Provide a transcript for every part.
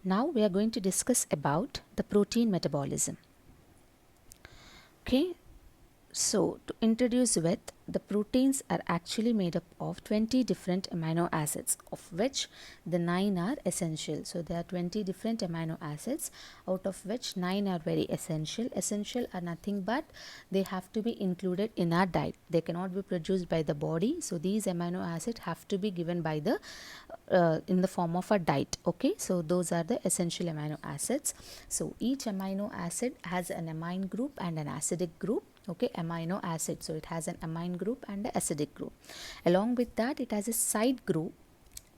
Now we are going to discuss about the protein metabolism. Okay, so to introduce with, the proteins are actually made up of 20 different amino acids, of which the 9 are essential. So there are 20 different amino acids, out of which 9 are very essential. Essential are nothing but they have to be included in our diet. They cannot be produced by the body. So these amino acids have to be given by the in the form of a diet. Okay, so those are the essential amino acids. So each amino acid has an amine group and an acidic group. Okay, amino acid, so it has an amine group and an acidic group. Along with that, it has a side group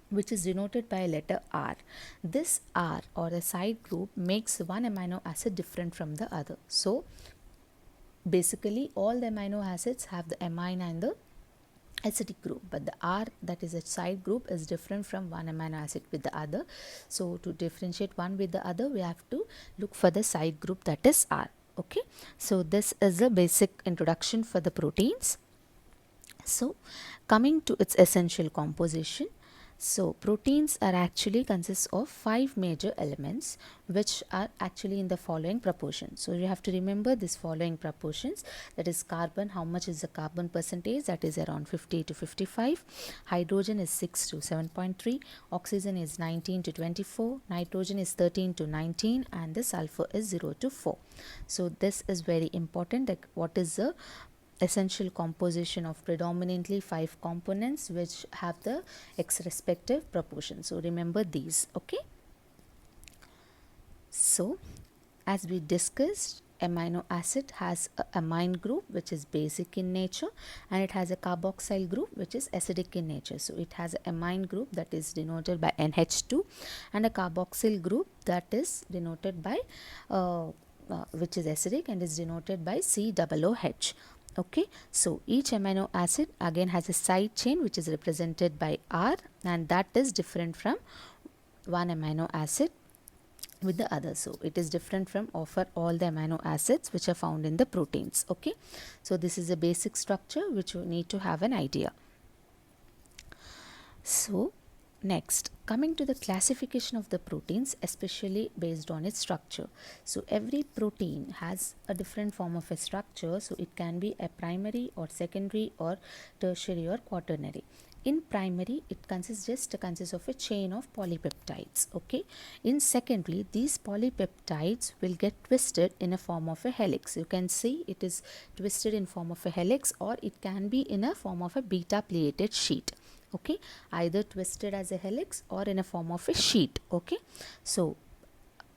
which is denoted by a letter R. This R or a side group makes one amino acid different from the other. So basically all the amino acids have the amine and the acidic group, but the R, that is a side group, is different from one amino acid with the other. So to differentiate one with the other, we have to look for the side group, that is R. Okay, so this is a basic introduction for the proteins. So coming to its essential composition, so proteins are actually consists of 5 major elements which are actually in the following proportions. So you have to remember this following proportions, that is carbon, how much is the carbon percentage, that is around 50 to 55, hydrogen is 6 to 7.3, oxygen is 19 to 24, nitrogen is 13 to 19, and the sulfur is 0 to 4. So this is very important, like what is the essential composition of predominantly 5 components which have the X respective proportions. So remember these. Okay, so as we discussed, amino acid has a amine group which is basic in nature, and it has a carboxyl group which is acidic in nature. So it has an amine group that is denoted by NH2 and a carboxyl group that is denoted by which is acidic and is denoted by COOH. Okay, so each amino acid again has a side chain which is represented by R, and that is different from one amino acid with the other. So it is different from all the amino acids which are found in the proteins. Okay, so this is a basic structure which you need to have an idea. So next, coming to the classification of the proteins, especially based on its structure. So every protein has a different form of a structure. So it can be a primary or secondary or tertiary or quaternary. In primary, it consists of a chain of polypeptides. Okay. In secondary, these polypeptides will get twisted in a form of a helix. You can see it is twisted in form of a helix, or it can be in a form of a beta pleated sheet. Okay, either twisted as a helix or in a form of a sheet. Okay, so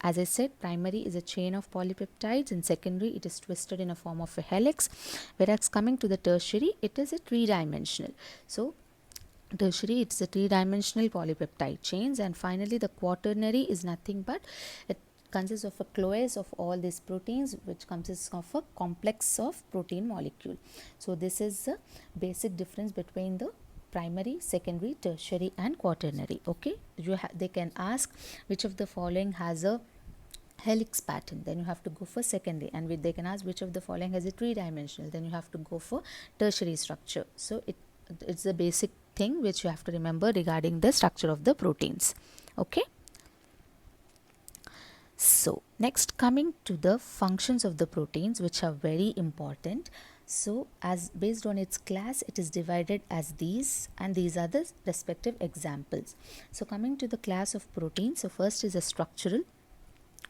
as I said, primary is a chain of polypeptides, and secondary it is twisted in a form of a helix, whereas coming to the tertiary, it is a three-dimensional. So tertiary, it's a three-dimensional polypeptide chains, and finally the quaternary is nothing but it consists of a clones of all these proteins, which consists of a complex of protein molecule. So this is the basic difference between the primary, secondary, tertiary and quaternary. Okay, they can ask which of the following has a helix pattern, then you have to go for secondary, and they can ask which of the following has a three-dimensional, then you have to go for tertiary structure. So it's the basic thing which you have to remember regarding the structure of the proteins. Okay, so next, coming to the functions of the proteins, which are very important. So as based on its class, it is divided as these, and these are the respective examples. So coming to the class of proteins, so first is a structural.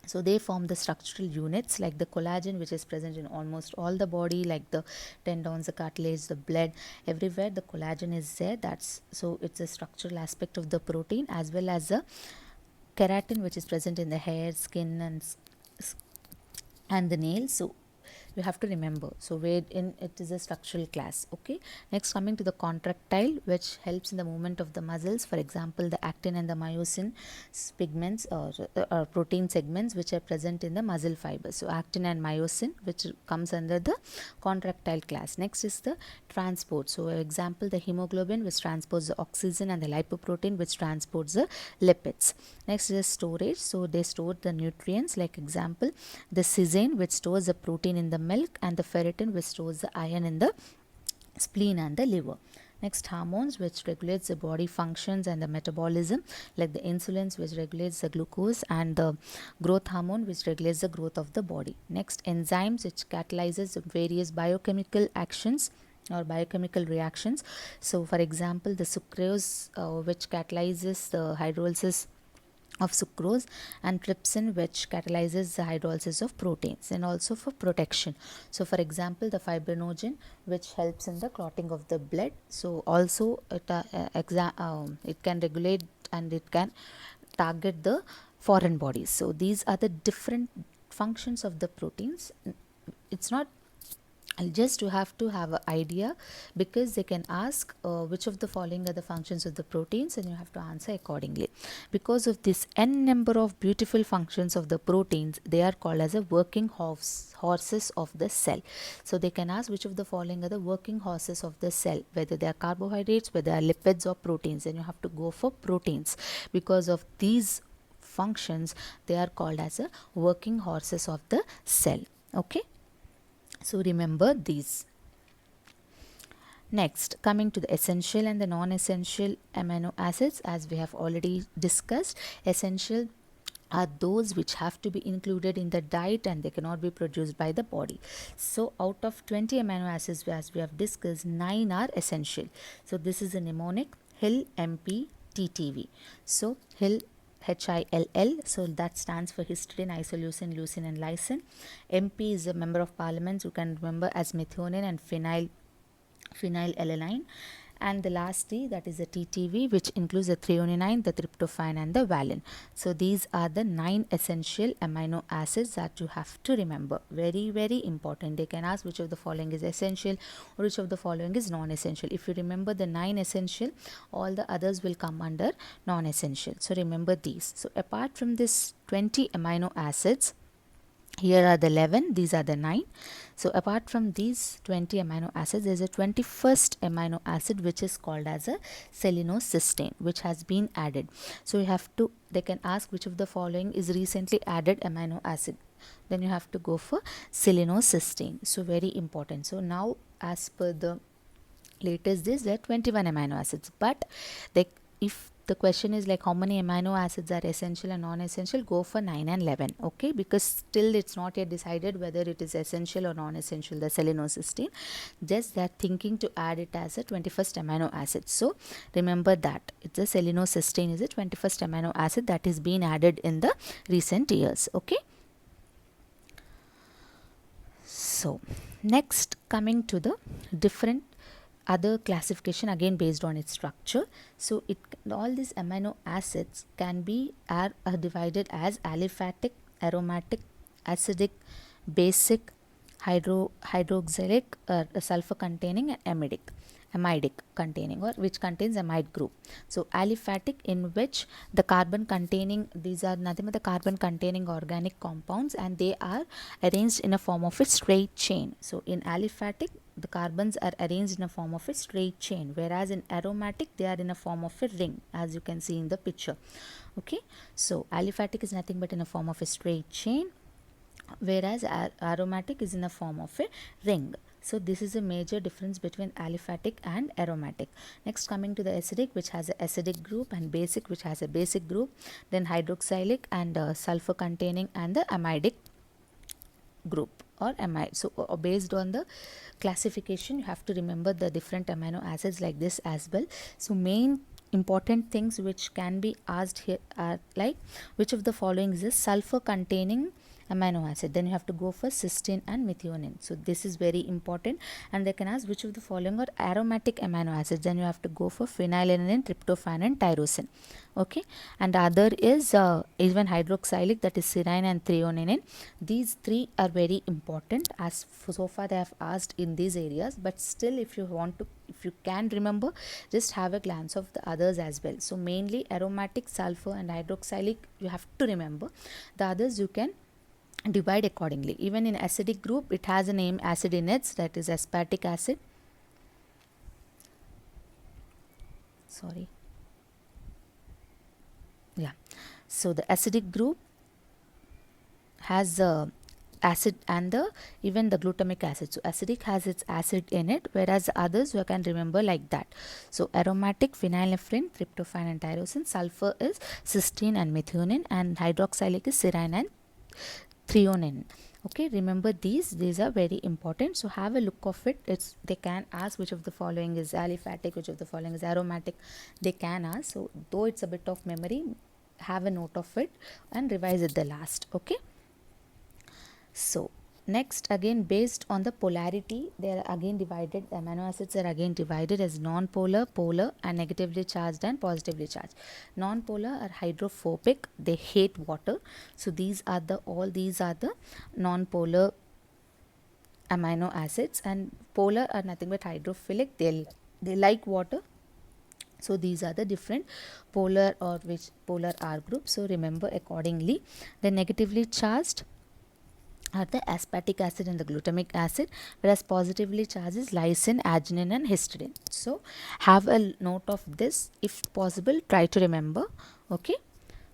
So they form the structural units like the collagen, which is present in almost all the body, like the tendons, the cartilage, the blood, everywhere the collagen is there. That's so it's a structural aspect of the protein, as well as a keratin, which is present in the hair, skin and the nails. So you have to remember, so where in it is a structural class. Okay, next coming to the contractile, which helps in the movement of the muscles. For example, the actin and the myosin pigments or protein segments which are present in the muscle fibers. So actin and myosin, which comes under the contractile class. Next is the transport. So example, the hemoglobin, which transports the oxygen, and the lipoprotein, which transports the lipids. Next is storage. So they store the nutrients, like example, the casein, which stores the protein in the milk, and the ferritin, which stores the iron in the spleen and the liver. Next, hormones, which regulates the body functions and the metabolism, like the insulin, which regulates the glucose, and the growth hormone, which regulates the growth of the body. Next, enzymes, which catalyzes various biochemical actions or biochemical reactions. So for example, the sucrose, which catalyzes the hydrolysis of sucrose, and trypsin, which catalyzes the hydrolysis of proteins, and also for protection. So for example, the fibrinogen, which helps in the clotting of the blood. So also it can regulate and it can target the foreign bodies. So these are the different functions of the proteins. It's not just you have to have an idea, because they can ask which of the following are the functions of the proteins, and you have to answer accordingly. Because of this n number of beautiful functions of the proteins, they are called as a working horses of the cell. So they can ask which of the following are the working horses of the cell, whether they are carbohydrates, whether they are lipids or proteins, and you have to go for proteins. Because of these functions, they are called as a working horses of the cell. Okay, so remember these. Next, coming to the essential and the non-essential amino acids, as we have already discussed. Essential are those which have to be included in the diet and they cannot be produced by the body. So out of 20 amino acids, as we have discussed, 9 are essential. So this is a mnemonic: HIL, MP, TTV. So HIL, HILL, so that stands for histidine, isoleucine, leucine and lysine. MP is a member of parliament, you can remember as methionine and phenylalanine. And the last T, that is the TTV, which includes the threonine, the tryptophan and the valine. So these are the 9 essential amino acids that you have to remember. Very, very important. They can ask which of the following is essential or which of the following is non-essential. If you remember the 9 essential, all the others will come under non-essential. So remember these. So apart from this 20 amino acids, here are the 11, these are the 9. So apart from these 20 amino acids, there is a 21st amino acid which is called as a selenocysteine, which has been added. So you have to, they can ask which of the following is recently added amino acid. Then you have to go for selenocysteine. So very important. So now as per the latest this, there are 21 amino acids, but they, if the question is like how many amino acids are essential and non-essential, go for 9 and 11. Okay, because still it's not yet decided whether it is essential or non-essential, the selenocysteine. Just they're thinking to add it as a 21st amino acid. So remember that it's a selenocysteine is a 21st amino acid that is being added in the recent years. Okay, so next, coming to the different other classification, again based on its structure. So it, all these amino acids can be are divided as aliphatic, aromatic, acidic, basic, hydroxylic, sulfur containing, and amidic containing, or which contains amide group. So aliphatic, in which the carbon containing, these are nothing but the carbon containing organic compounds, and they are arranged in a form of a straight chain. So in aliphatic, the carbons are arranged in a form of a straight chain, whereas in aromatic they are in a form of a ring, as you can see in the picture. Okay, so aliphatic is nothing but in a form of a straight chain, whereas aromatic is in the form of a ring. So this is a major difference between aliphatic and aromatic. Next, coming to the acidic, which has an acidic group, and basic, which has a basic group, then hydroxylic and sulfur containing, and the amidic group or amide. So based on the classification, you have to remember the different amino acids like this as well. So main important things which can be asked here are like which of the following is a sulfur containing amino acid. Then you have to go for cysteine and methionine. So this is very important. And they can ask which of the following are aromatic amino acids. Then you have to go for phenylalanine, tryptophan and tyrosine. Okay, and other is even hydroxylic, that is serine and threonine. These three are very important, as so far they have asked in these areas, but still if you want to, if you can remember, just have a glance of the others as well. So mainly aromatic, sulfur and hydroxylic you have to remember. The others you can divide accordingly. Even in acidic group, it has a name acid in it, that is aspartic acid. Sorry. Yeah. So the acidic group has acid and the even the glutamic acid. So acidic has its acid in it, whereas the others you can remember like that. So aromatic phenylephrine, tryptophan and tyrosine, sulfur is cysteine and methionine, and hydroxylic is serine and threonine. Okay, remember these are very important, so have a look of it. It's they can ask which of the following is aliphatic, which of the following is aromatic, they can ask. So though it's a bit of memory, have a note of it and revise at the last. Okay, so next, again based on the polarity, they are again divided, the amino acids are again divided as non-polar, polar and negatively charged and positively charged. Non-polar are hydrophobic, they hate water. So these are the non-polar amino acids, and polar are nothing but hydrophilic, they like water. So these are the different polar or which polar R groups. So remember accordingly. The negatively charged are the aspartic acid and the glutamic acid, whereas positively charged is lysine, arginine and histidine. So have a note of this, if possible try to remember. Okay,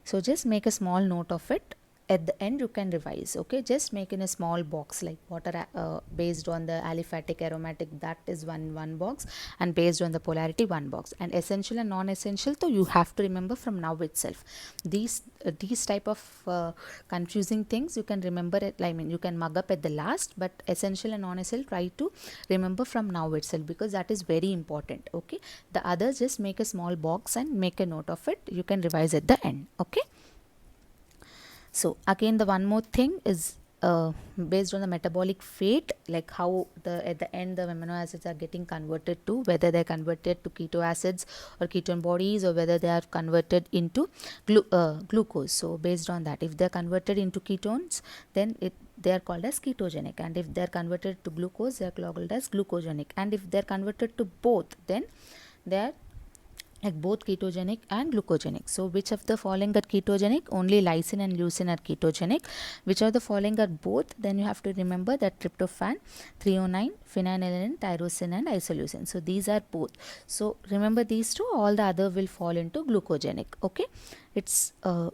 so just make a small note of it. At the end you can revise. Okay, just make in a small box like water based on the aliphatic, aromatic, that is one box, and based on the polarity one box, and essential and non-essential, so you have to remember from now itself. These type of confusing things you can remember it, I mean you can mug up at the last, but essential and non-essential try to remember from now itself, because that is very important. Okay, the others just make a small box and make a note of it, you can revise at the end. Okay, so again the one more thing is based on the metabolic fate, like how at the end the amino acids are getting converted to, whether they are converted to keto acids or ketone bodies, or whether they are converted into glucose. So based on that, if they are converted into ketones, then they are called as ketogenic, and if they are converted to glucose, they are called as glucogenic, and if they are converted to both, then they are like both ketogenic and glucogenic. So which of the following are ketogenic? Only lysine and leucine are ketogenic. Which of the following are both? Then you have to remember that tryptophan, threonine, phenylalanine, tyrosine and isoleucine. So these are both. So remember these two, all the other will fall into glucogenic. Okay, it's a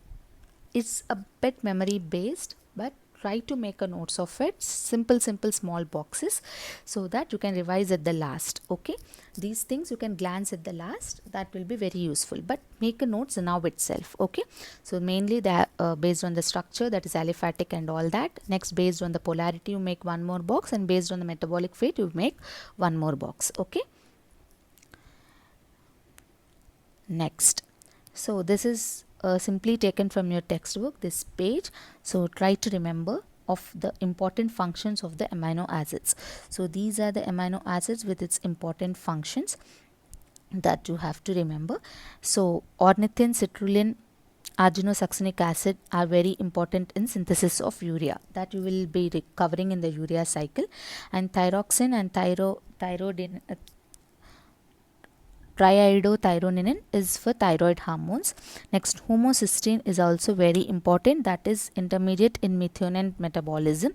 bit memory based, but try to make a notes of it, simple small boxes, so that you can revise at the last. Okay, these things you can glance at the last, that will be very useful, but make a notes now itself. Okay, so mainly that based on the structure, that is aliphatic and all that. Next, based on the polarity you make one more box, and based on the metabolic fate you make one more box. Okay, next, so this is simply taken from your textbook, this page. So try to remember of the important functions of the amino acids. So these are the amino acids with its important functions that you have to remember. So ornithine, citrulline, arginosuccinic acid are very important in synthesis of urea, that you will be covering in the urea cycle, and thyroxine and triiodothyronine is for thyroid hormones. Next, homocysteine is also very important, that is intermediate in methionine metabolism,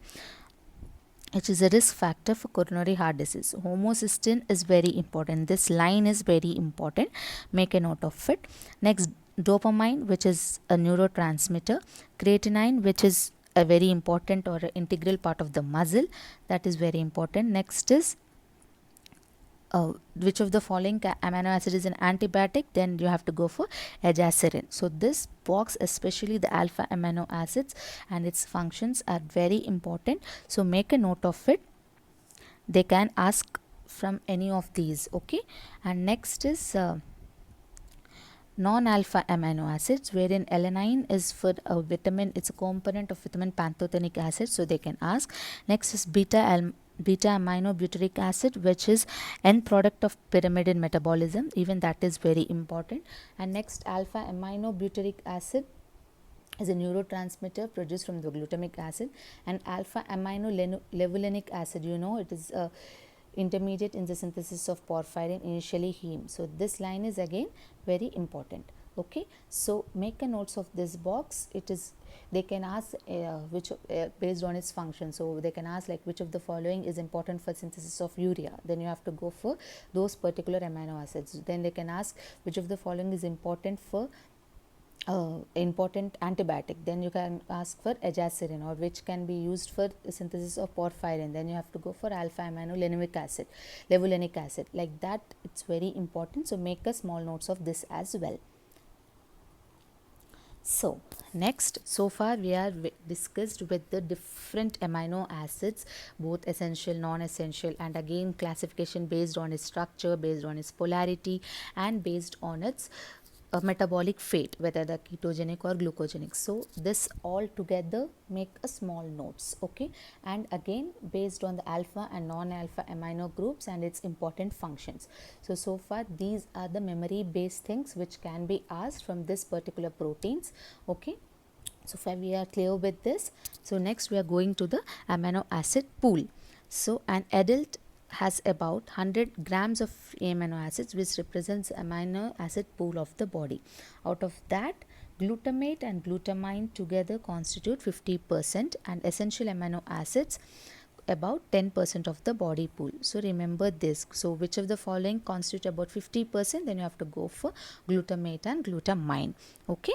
which is a risk factor for coronary heart disease. Homocysteine is very important, this line is very important, make a note of it. Next, dopamine, which is a neurotransmitter, creatinine, which is a very important or integral part of the muscle, that is very important. Next is which of the following amino acid is an antibiotic? Then you have to go for azathioprine. So this box, especially the alpha amino acids and its functions, are very important, so make a note of it, they can ask from any of these. Okay, and next is non-alpha amino acids, wherein alanine is for a vitamin, it's a component of vitamin pantothenic acid, so they can ask. Next is beta amino butyric acid, which is end product of pyrimidine metabolism, even that is very important. And next, alpha amino butyric acid is a neurotransmitter produced from the glutamic acid, and alpha amino levulinic acid, you know, it is intermediate in the synthesis of porphyrin, initially heme. So this line is again very important. Okay, so make a notes of this box, it is, they can ask which based on its function, so they can ask like which of the following is important for synthesis of urea, then you have to go for those particular amino acids. Then they can ask which of the following is important for important antibiotic, then you can ask for azacirin, or which can be used for synthesis of porphyrin, then you have to go for alpha aminolenic acid, levulinic acid, like that. It's very important, so make a small notes of this as well. So next, so far we are discussed with the different amino acids, both essential, non-essential, and again classification based on its structure, based on its polarity, and based on its metabolic fate, whether the ketogenic or glucogenic. So this all together make a small notes, okay, and again based on the alpha and non-alpha amino groups and its important functions. So far these are the memory based things which can be asked from this particular proteins, okay. So far we are clear with this. So next we are going to the amino acid pool. So an adult has about 100 grams of amino acids, which represents amino acid pool of the body. Out of that, glutamate and glutamine together constitute 50%, and essential amino acids about 10% of the body pool. So remember this. So which of the following constitute about 50%, then you have to go for glutamate and glutamine, okay.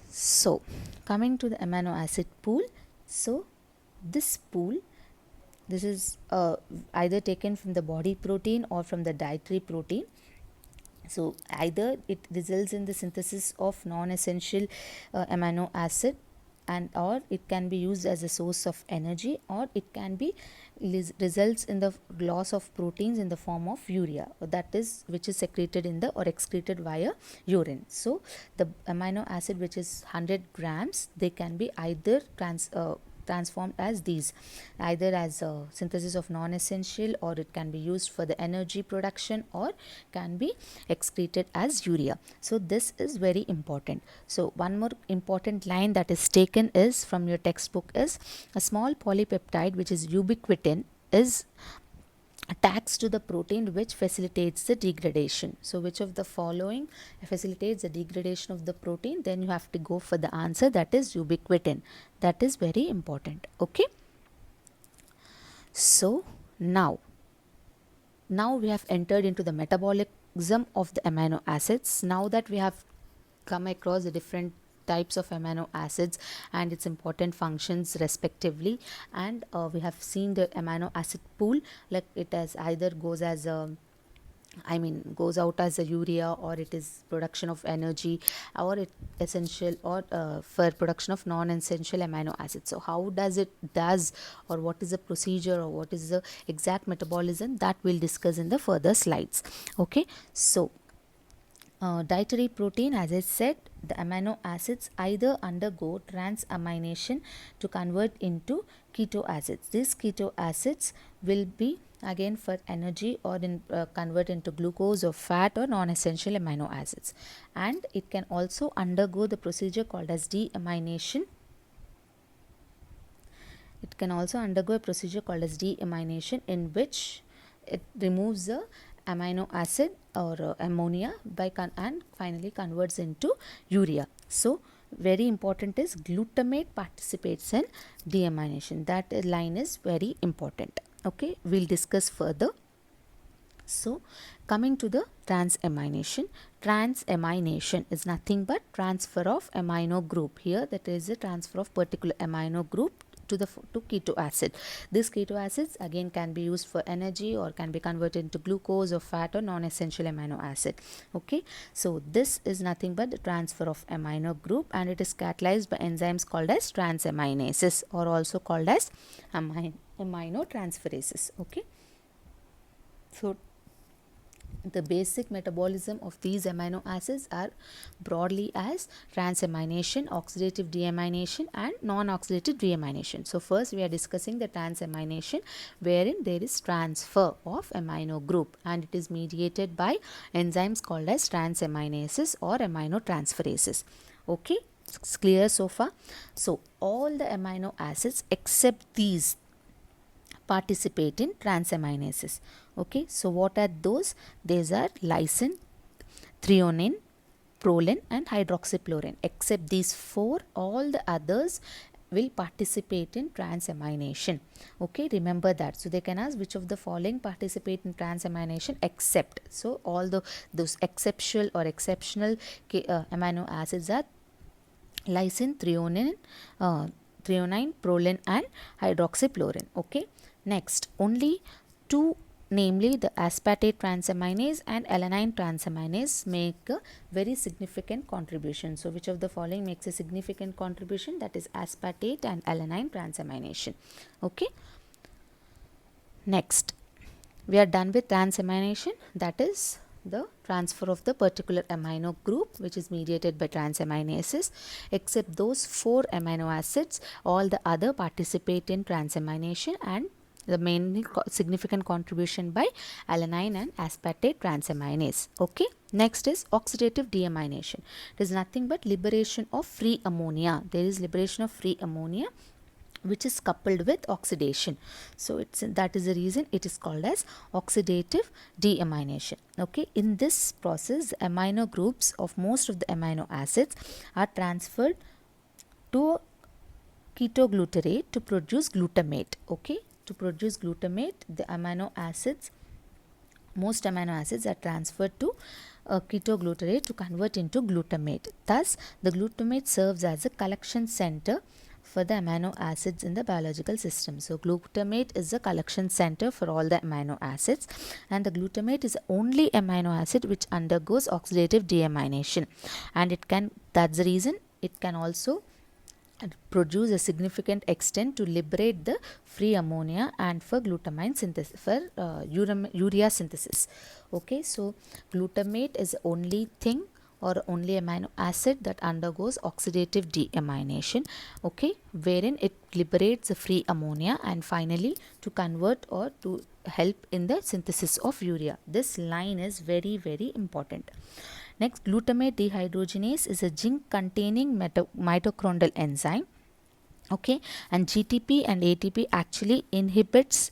So coming to the amino acid pool, so this pool, this is either taken from the body protein or from the dietary protein. So either it results in the synthesis of non-essential amino acid, and or it can be used as a source of energy, or it can be results in the loss of proteins in the form of urea, that is which is secreted in the or excreted via urine. So the amino acid which is 100 grams, they can be either transformed as these, either as a synthesis of non-essential, or it can be used for the energy production, or can be excreted as urea. So this is very important. So one more important line that is taken is from your textbook is, a small polypeptide which is ubiquitin is attached to the protein which facilitates the degradation. So which of the following facilitates the degradation of the protein, then you have to go for the answer, that is ubiquitin. That is very important, okay. So now we have entered into the metabolism of the amino acids. Now that we have come across the different types of amino acids and its important functions respectively, and we have seen the amino acid pool, like it has either goes as a goes out as a urea, or it is production of energy, or it essential, or for production of non-essential amino acids. So how does it does, or what is the procedure, or what is the exact metabolism, that we'll discuss in the further slides, okay. So dietary protein, as I said, the amino acids either undergo transamination to convert into keto acids. These keto acids will be again for energy, or convert into glucose or fat or non-essential amino acids, and it can also undergo the procedure called as deamination. It can also undergo a procedure called as deamination, in which it removes the amino acid or ammonia and finally converts into urea. So very important is glutamate participates in deamination. That line is very important, okay. We'll discuss further. So coming to the transamination is nothing but transfer of amino group. Here that is a transfer of particular amino group to keto acid. This keto acids again can be used for energy, or can be converted into glucose or fat or non-essential amino acid, okay. So this is nothing but the transfer of amino group, and it is catalyzed by enzymes called as transaminases, or also called as aminotransferases, okay. So the basic metabolism of these amino acids are broadly as transamination, oxidative deamination, and non-oxidative deamination. So first we are discussing the transamination, wherein there is transfer of amino group, and it is mediated by enzymes called as transaminases or aminotransferases, okay. It's clear so far. So all the amino acids except these participate in transaminases, okay. So what are those? These are lysine, threonine, proline, and hydroxychloroquine. Except these four, all the others will participate in transamination. Okay, remember that. So they can ask which of the following participate in transamination except. So all those exceptional or exceptional amino acids are lysine, threonine, proline and hydroxyproline. Okay, next only two, namely the aspartate transaminase and alanine transaminase, make a very significant contribution. So which of the following makes a significant contribution? That is aspartate and alanine transamination. Okay, next we are done with transamination, that is the transfer of the particular amino group which is mediated by transaminases. Except those 4 amino acids, all the other participate in transamination, and the mainly significant contribution by alanine and aspartate transaminase. Okay, next is oxidative deamination. It is nothing but liberation of free ammonia. There is liberation of free ammonia which is coupled with oxidation. So that is the reason it is called as oxidative deamination. Okay, in this process the amino groups of most of the amino acids are transferred to ketoglutarate to produce glutamate. Okay, to produce glutamate, the most amino acids are transferred to ketoglutarate to convert into glutamate. Thus the glutamate serves as a collection center for the amino acids in the biological system. So glutamate is the collection center for all the amino acids, and the glutamate is the only amino acid which undergoes oxidative deamination, and that's the reason it can also produce a significant extent to liberate the free ammonia and for glutamine synthesis, for urea synthesis. Okay, so glutamate is the only thing or only amino acid that undergoes oxidative deamination. Okay, wherein it liberates the free ammonia and finally to convert or to help in the synthesis of urea. This line is very, very important. Next, glutamate dehydrogenase is a zinc containing mitochondrial enzyme. Okay, and GTP and ATP actually inhibits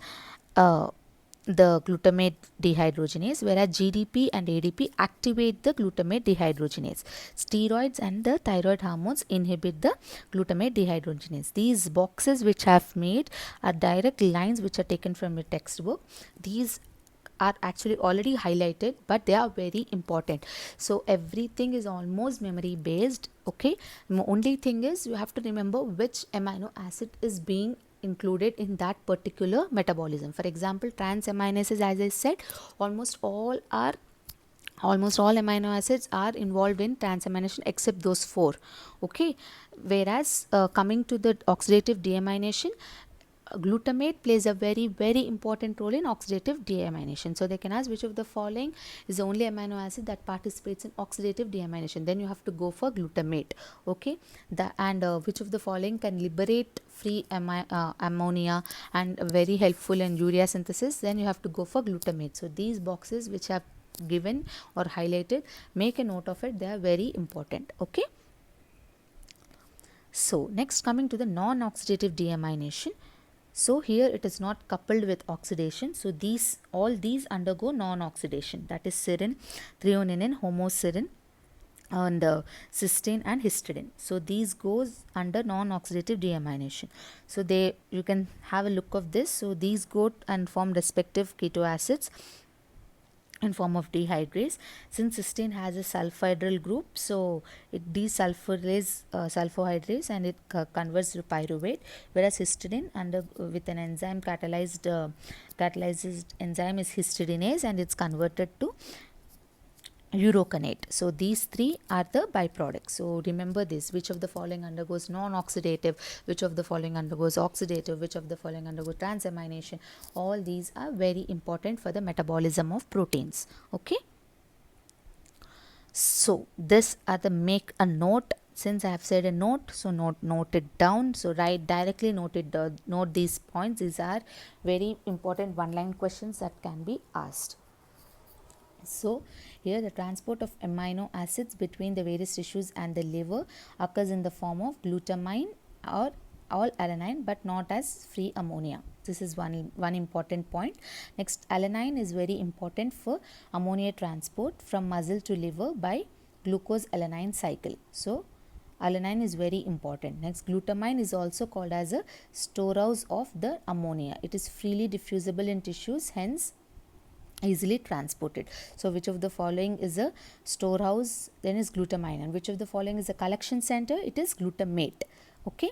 the glutamate dehydrogenase, whereas GDP and ADP activate the glutamate dehydrogenase. Steroids and the thyroid hormones inhibit the glutamate dehydrogenase. These boxes which I have made are direct lines which are taken from your textbook. These are actually already highlighted, but they are very important. So everything is almost memory based. Okay, only thing is you have to remember which amino acid is being included in that particular metabolism. For example, transaminases, as I said, almost all amino acids are involved in transamination except those 4. Okay, whereas coming to the oxidative deamination, glutamate plays a very, very important role in oxidative deamination. So they can ask which of the following is the only amino acid that participates in oxidative deamination. Then you have to go for glutamate. Okay, which of the following can liberate free ammonia and very helpful in urea synthesis. Then you have to go for glutamate. So these boxes which have given or highlighted, make a note of it. They are very important. Okay. So next, coming to the non-oxidative deamination. So here it is not coupled with oxidation. So all these undergo non-oxidation, that is serine, threonine, homoserine, and cysteine and histidine. So these goes under non-oxidative deamination. So you can have a look of this. So these go and form respective keto acids in form of dehydrase. Since cysteine has a sulfhydryl group, so it desulfurase sulfohydrase and it converts to pyruvate, whereas histidine with an enzyme catalyzes enzyme is histidinase and it's converted to urocanate. So these 3 are the byproducts. So remember this, which of the following undergoes non-oxidative, which of the following undergoes oxidative, which of the following undergoes transamination. All these are very important for the metabolism of proteins. Okay, so this are the make a note. Since I have said a note, so note it down. So directly note these points. These are very important one-line questions that can be asked. So here the transport of amino acids between the various tissues and the liver occurs in the form of glutamine or all alanine, but not as free ammonia. This is one important point. Next, alanine is very important for ammonia transport from muscle to liver by glucose alanine cycle. So alanine is very important. Next, glutamine is also called as a storehouse of the ammonia. It is freely diffusible in tissues, hence easily transported. So which of the following is a storehouse? Then is glutamine. And which of the following is a collection center? It is glutamate. Okay.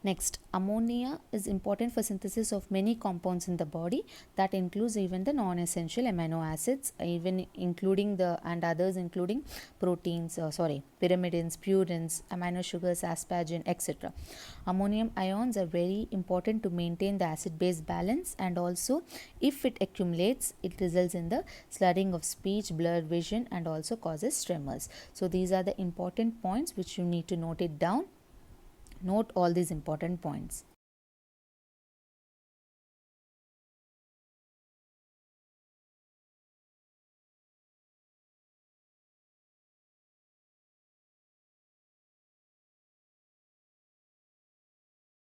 Next, ammonia is important for synthesis of many compounds in the body. That includes even the non-essential amino acids, even including the and others including proteins, pyrimidines, purines, amino sugars, asparagine, etc. Ammonium ions are very important to maintain the acid-base balance, and also if it accumulates, it results in the slurring of speech, blurred vision, and also causes tremors. So these are the important points which you need to note it down. Note all these important points.